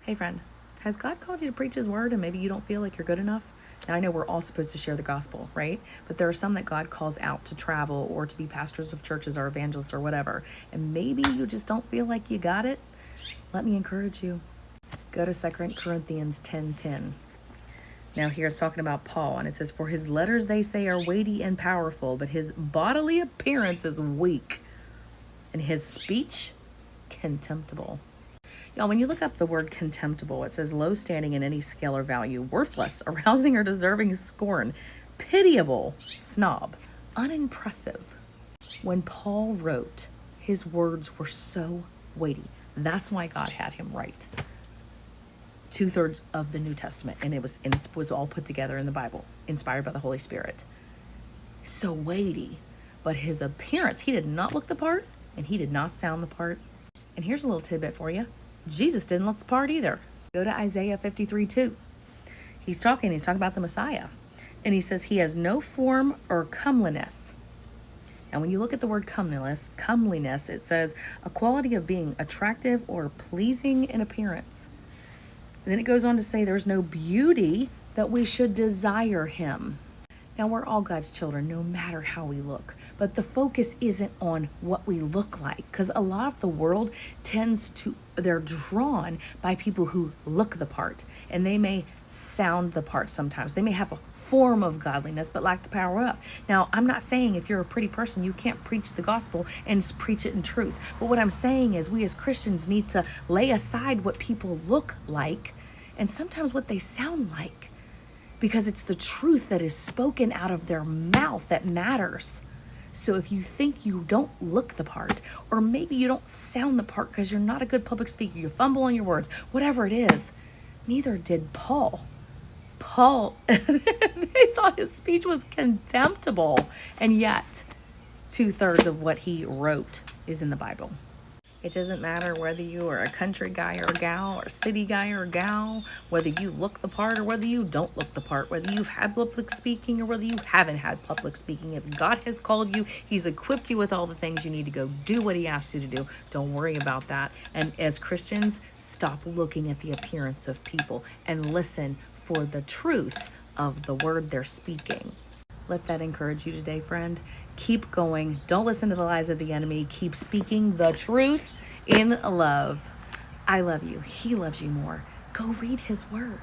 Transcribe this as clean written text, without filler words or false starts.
Hey friend, has God called you to preach his word and maybe you don't feel like you're good enough? Now I know we're all supposed to share the gospel, right? But there are some that God calls out to travel or to be pastors of churches or evangelists or whatever. And maybe you just don't feel like you got it. Let me encourage you. Go to 2 Corinthians 10:10. Now here it's talking about Paul, and it says, "For his letters, they say, are weighty and powerful, but his bodily appearance is weak, and his speech contemptible." Y'all, when you look up the word contemptible, it says low standing in any scale or value, worthless, arousing or deserving scorn, pitiable, snob, unimpressive. When Paul wrote, his words were so weighty. That's why God had him write 2/3 of the New Testament, and it was all put together in the Bible, inspired by the Holy Spirit. So weighty, but his appearance, he did not look the part, and he did not sound the part. And here's a little tidbit for you. Jesus didn't look the part either. Go to Isaiah 53:2. He's talking about the Messiah. And he says he has no form or comeliness. And when you look at the word comeliness, it says a quality of being attractive or pleasing in appearance. And then it goes on to say there's no beauty that we should desire him. Now, we're all God's children, no matter how we look. But the focus isn't on what we look like, because a lot of the world they're drawn by people who look the part, and they may sound the part sometimes. They may have a form of godliness, but lack the power of. Now, I'm not saying if you're a pretty person, you can't preach the gospel and preach it in truth. But what I'm saying is we as Christians need to lay aside what people look like and sometimes what they sound like, because it's the truth that is spoken out of their mouth that matters. So if you think you don't look the part, or maybe you don't sound the part because you're not a good public speaker, you fumble on your words, whatever it is, neither did Paul. They thought his speech was contemptible, and yet 2/3 of what he wrote is in the Bible. It doesn't matter whether you are a country guy or a gal, or a city guy or a gal, whether you look the part or whether you don't look the part, whether you've had public speaking or whether you haven't had public speaking. If God has called you, he's equipped you with all the things you need to go do what he asked you to do. Don't worry about that. And as Christians, stop looking at the appearance of people and listen for the truth of the word they're speaking. Let that encourage you today, friend. Keep going. Don't listen to the lies of the enemy. Keep speaking the truth in love. I love you. He loves you more. Go read his word.